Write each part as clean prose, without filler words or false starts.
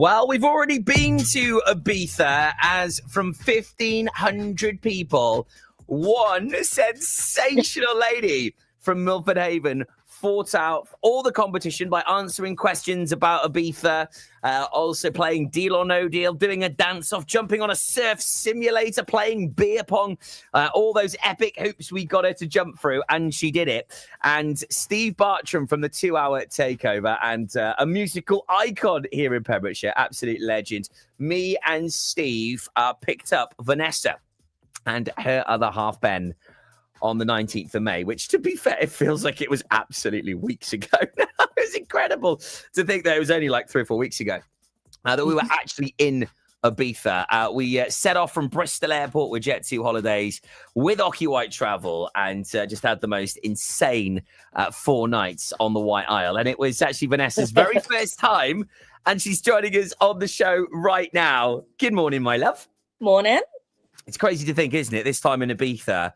Well, we've already been to Ibiza, as from 1,500 people, one sensational lady from Milford Haven fought out all the competition by answering questions about Ibiza, also playing Deal or No Deal, doing a dance-off, jumping on a surf simulator, playing beer pong, all those epic hoops we got her to jump through, and she did it. And Steve Bartram from the 2-Hour Takeover, and a musical icon here in Pembrokeshire, absolute legend, me and Steve picked up Vanessa and her other half, Ben, on the 19th of May, which, to be fair, it feels like it was absolutely weeks ago. It was incredible to think that it was only like 3 or 4 weeks ago that we were actually in Ibiza. We set off from Bristol Airport with Jet2 Holidays with Ocky White Travel, and just had the most insane 4 nights on the White Isle. And it was actually Vanessa's very first time, and she's joining us on the show right now. Good morning, my love. Morning. It's crazy to think, isn't it? This time in Ibiza,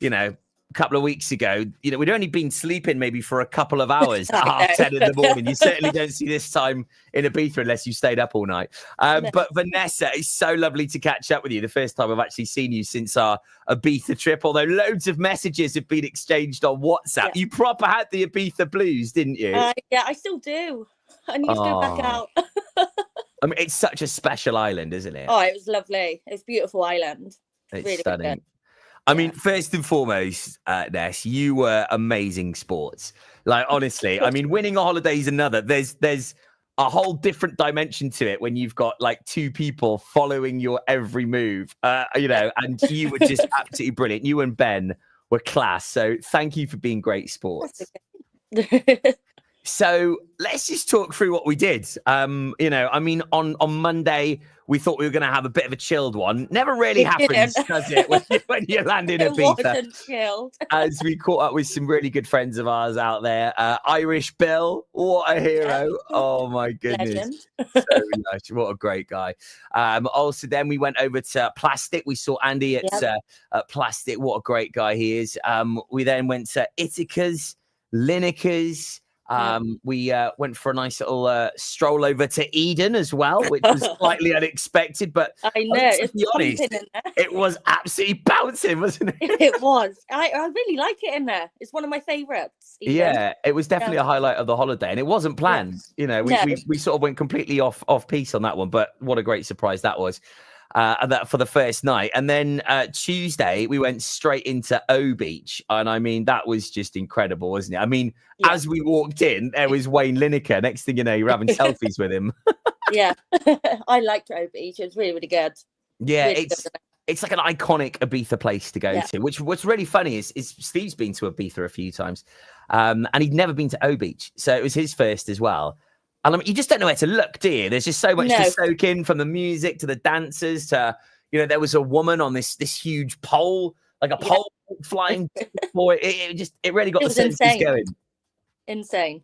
you know, a couple of weeks ago, you know, we'd only been sleeping maybe for a couple of hours at 10 in the morning. You certainly don't see this time in Ibiza unless you stayed up all night. But Vanessa, it's so lovely to catch up with you. The first time I've actually seen you since our Ibiza trip, although loads of messages have been exchanged on WhatsApp. Yeah. You proper had the Ibiza blues, didn't you? Yeah, I still do. I need to go back out. I mean, it's such a special island, isn't it? Oh, it was lovely. It's a beautiful island. It's really stunning. I mean, first and foremost, Ness, you were amazing sports. Like, honestly, I mean, winning a holiday is another. There's a whole different dimension to it when you've got like 2 people following your every move, you know, and you were just absolutely brilliant. You and Ben were class. So thank you for being great sports. So let's just talk through what we did. You know, I mean, on Monday, we thought we were going to have a bit of a chilled one. Never really happens, does it, when you land in Ibiza? It wasn't chilled. As we caught up with some really good friends of ours out there. Irish Bill, what a hero. Yeah. Oh, my goodness. So nice. What a great guy. Also, then we went over to Plastic. We saw Andy at Plastic. What a great guy he is. We then went to Ithaca's, Lineker's. We went for a nice little stroll over to Eden as well, which was slightly unexpected, but I know, to be honest, it was absolutely bouncing, wasn't it? It was. I really like it in there. It's one of my favorites. Yeah, it was definitely a highlight of the holiday, and it wasn't planned. You know, we sort of went completely off piece on that one, but what a great surprise that was. And that for the first night. And then Tuesday, we went straight into O Beach. And I mean, that was just incredible, wasn't it? I mean, as we walked in, there was Wayne Lineker. Next thing you know, you're having selfies with him. Yeah, I liked O Beach. It was really, really good. Yeah, really it's like an iconic Ibiza place to go to, which what's really funny is Steve's been to Ibiza a few times, and he'd never been to O Beach. So it was his first as well. And I mean, you just don't know where to look, do you? There's just so much to soak in, from the music to the dancers to, you know, there was a woman on this huge pole, like a pole flying. It really got the senses going. Insane.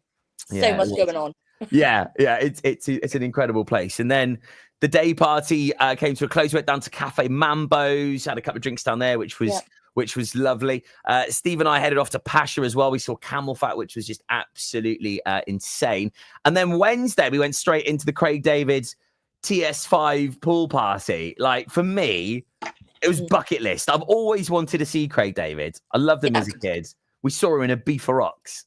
So much going on. Yeah. It's an incredible place. And then the day party came to a close. We went down to Cafe Mambo's, had a couple of drinks down there, which was lovely. Steve and I headed off to Pasha as well. We saw Camel Fat, which was just absolutely insane. And then Wednesday, we went straight into the Craig David's TS5 pool party. Like, for me, it was bucket list. I've always wanted to see Craig David. I loved him as a kid. We saw him in Ibiza Rocks.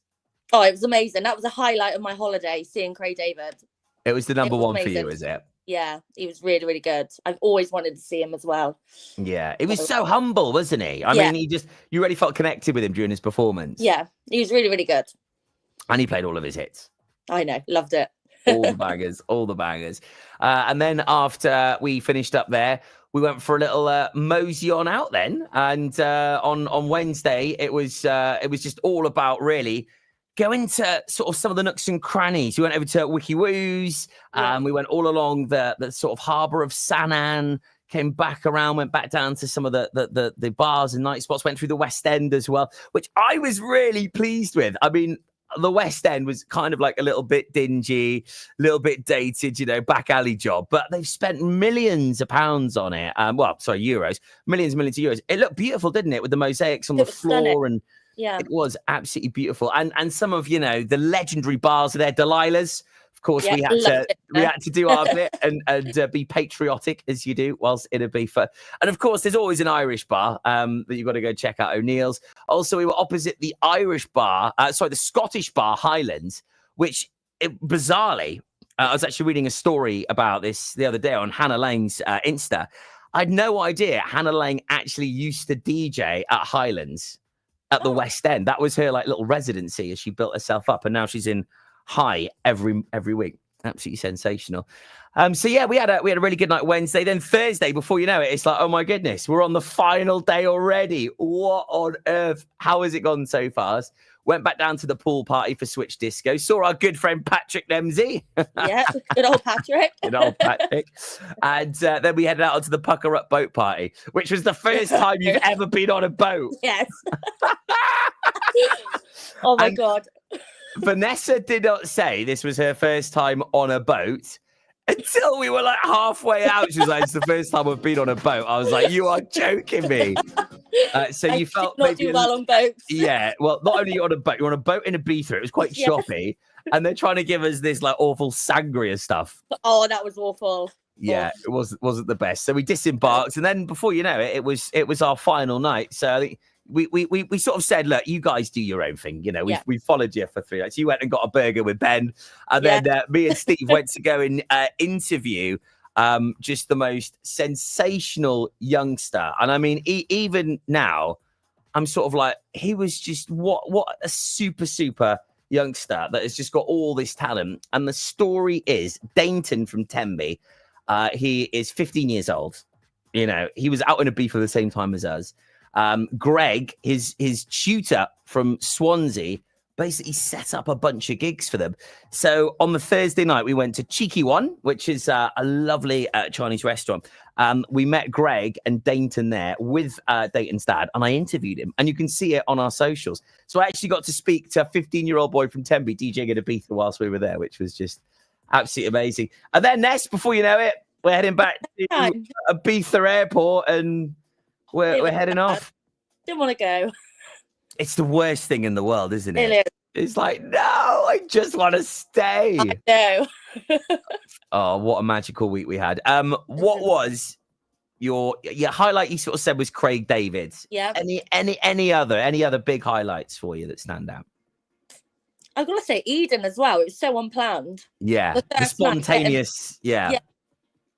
Oh, it was amazing. That was a highlight of my holiday, seeing Craig David. It was the number one for you, is it? Yeah, he was really, really good. I've always wanted to see him as well. Yeah, it was so humble, wasn't he? I mean, you really felt connected with him during his performance. Yeah, he was really, really good. And he played all of his hits. I know, loved it. all the bangers. And then after we finished up there, we went for a little mosey on out then. And on Wednesday, it was just all about really going to sort of some of the nooks and crannies. We went over to Wiki Woo's. We went all along the sort of harbour of Sanan, came back around, went back down to some of the bars and night spots, went through the West End as well, which I was really pleased with. I mean, the West End was kind of like a little bit dingy, a little bit dated, you know, back alley job, but they've spent millions of pounds on it. Euros, millions of euros. It looked beautiful, didn't it? With the mosaics on the floor and Yeah. It was absolutely beautiful. And some of, the legendary bars are there. Delilah's. Of course, Yeah, we had to do our bit and be patriotic as you do whilst in Ibiza. And of course, there's always an Irish bar that you've got to go check out, O'Neill's. Also, we were opposite the the Scottish bar, Highlands, which bizarrely, I was actually reading a story about this the other day on Hannah Lane's Insta. I had no idea Hannah Lane actually used to DJ at Highlands at the West End. That was her little residency as she built herself up, and now she's in High every week. Absolutely sensational. So yeah, we had a really good night Wednesday. Then Thursday, before you know it, it's like, oh my goodness, we're on the final day already. What on earth? How has it gone so fast? Went back down to the pool party for Switch Disco. Saw our good friend Patrick Nemsey. Yeah, good old Patrick. Good old Patrick. And then we headed out onto the Pucker Up boat party, which was the first time you've ever been on a boat. Yes. Oh my God. Vanessa did not say this was her first time on a boat until we were halfway out. She was like, it's the first time I've been on a boat. I was like, you are joking me. So you felt not do well on boats. Yeah. Well, not only on a boat, you're on a boat in Ibiza. It was quite choppy. And they're trying to give us this awful sangria stuff. Oh, that was awful. Yeah, it wasn't the best. So we disembarked, and then before you know it, it was our final night. So I think we sort of said, look, you guys do your own thing. We followed you for 3 nights. You went and got a burger with Ben, and then me and Steve went to go and interview just the most sensational youngster. And I mean, even now, I'm sort of like, he was just what a super youngster that has just got all this talent. And the story is Dainton from Tenby. He is 15 years old. He was out in Ibiza at the same time as us. Greg, his tutor from Swansea, basically set up a bunch of gigs for them. So on the Thursday night, we went to Cheeky One, which is a lovely Chinese restaurant. We met Greg and Dainton there with Dainton's dad, and I interviewed him. And you can see it on our socials. So I actually got to speak to a 15-year-old boy from Tenby DJing at Ibiza whilst we were there, which was just absolutely amazing. And then Ness, before you know it, we're heading back to Ibiza airport, and we're heading off. Didn't want to go. It's the worst thing in the world, isn't it? It is. It's like, no, I just want to stay. I know. Oh, what a magical week we had. What was your highlight? You sort of said was Craig David's. Yeah. Any other big highlights for you that stand out? I've got to say Eden as well. It was so unplanned. Yeah, the spontaneous. Yeah.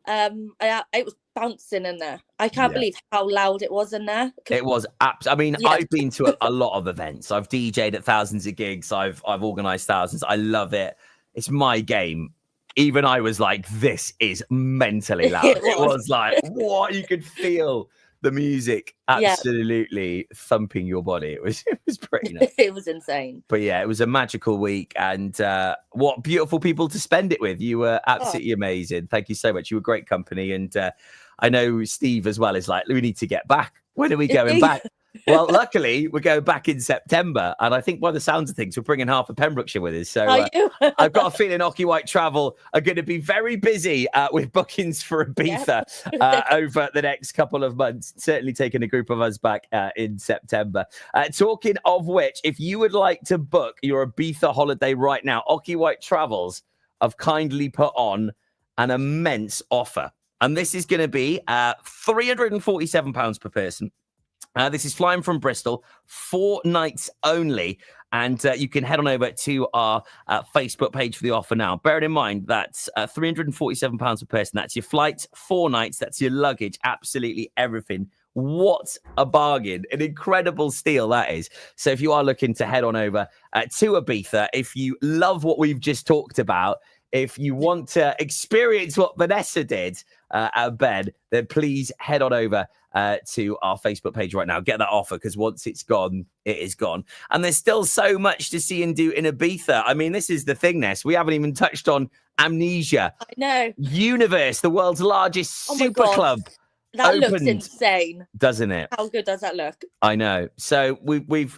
It was bouncing in there. I can't believe how loud it was in there. It was I mean, I've been to a lot of events. I've DJ'd at thousands of gigs. I've organised thousands. I love it. It's my game. Even I was like, this is mentally loud. It was like, what? You could feel the music absolutely thumping your body. It was pretty nice. It was insane. But yeah, it was a magical week, and what beautiful people to spend it with. You were absolutely amazing. Thank you so much. You were great company, and I know Steve as well is like, we need to get back. When are we going back? Well, luckily, we're going back in September. And I think by the sounds of things, we're bringing half of Pembrokeshire with us. So I've got a feeling Ocky White Travel are going to be very busy with bookings for Ibiza over the next couple of months. Certainly taking a group of us back in September. Talking of which, if you would like to book your Ibiza holiday right now, Ocky White Travels have kindly put on an immense offer. And this is going to be £347 per person. This is flying from Bristol, 4 nights only. And you can head on over to our Facebook page for the offer now. Bearing in mind, that's £347 per person. That's your flights, 4 nights. That's your luggage, absolutely everything. What a bargain. An incredible steal that is. So if you are looking to head on over to Ibiza, if you love what we've just talked about, if you want to experience what Vanessa did at bed, then please head on over to our Facebook page right now. Get that offer, because once it's gone, it is gone. And there's still so much to see and do in Ibiza. I mean, this is the thing, Ness. We haven't even touched on Amnesia. I know. Universe, the world's largest super club. That looks insane, doesn't it? How good does that look? I know. So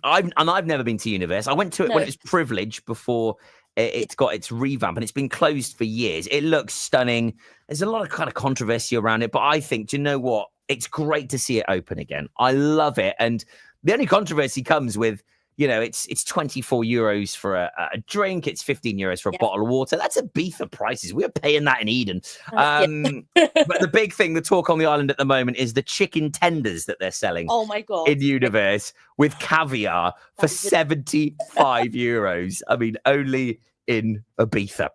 I've never been to Universe. I went to it when it was Privilege before it's got its revamp, and it's been closed for years. It looks stunning. There's a lot of kind of controversy around it, but I think, do you know what? It's great to see it open again. I love it. And the only controversy comes with, it's 24 euros for a drink. It's 15 euros for a bottle of water. That's Ibiza prices. We're paying that in Eden. But the big thing, the talk on the island at the moment is the chicken tenders that they're selling. Oh my God. In Universe with caviar for 75 euros. I mean, only in Ibiza.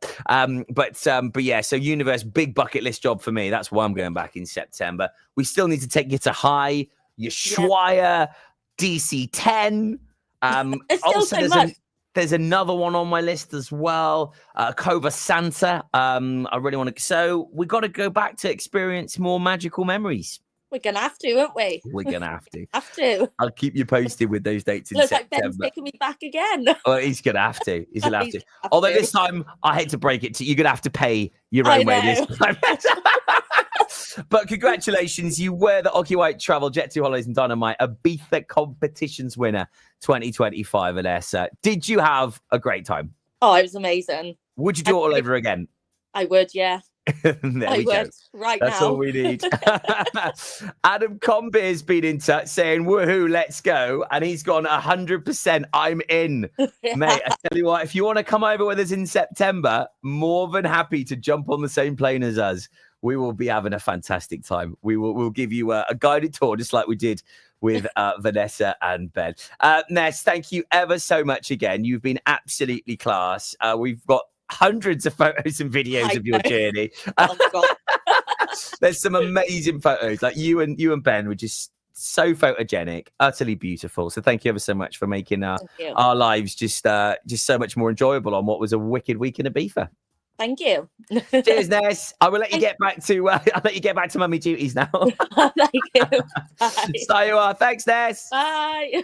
But yeah, so Universe, big bucket list job for me. That's why I'm going back in September. We still need to take you to High, Ushuaia, DC-10. It's still also, so much. There's another one on my list as well, Cova Santa. I really want to. So we got to go back to experience more magical memories. We're gonna have to, aren't we? We're gonna have to. Have to. I'll keep you posted with those dates in Looks September. like Ben's taking me back again. Oh, he's gonna have to. He's gonna have to. Although this time, I hate to break it to you, you're gonna have to pay your own way this time. But congratulations, you were the Ocky White Travel Jet2 Holidays and Dynamite Ibiza competitions winner 2025, Vanessa. Did you have a great time? Oh, it was amazing. Would you do it all over again? I would, yeah. There we go. Right That's now. all we need. Adam Combeer's been in touch saying, woohoo, let's go. And he's gone 100%. I'm in. Mate, I tell you what, if you want to come over with us in September, more than happy to jump on the same plane as us. We will be having a fantastic time. We'll give you a guided tour, just like we did with Vanessa and Ben. Ness, thank you ever so much again. You've been absolutely class. We've got hundreds of photos and videos of your journey. Oh, God. There's some amazing photos. Like you and Ben were just so photogenic, utterly beautiful. So thank you ever so much for making our lives just so much more enjoyable on what was a wicked week in Ibiza. Thank you. Cheers, Ness. I will let you get back to I'll let you get back to mummy duties now. Thank you. Bye. So you are. Thanks, Ness. Bye.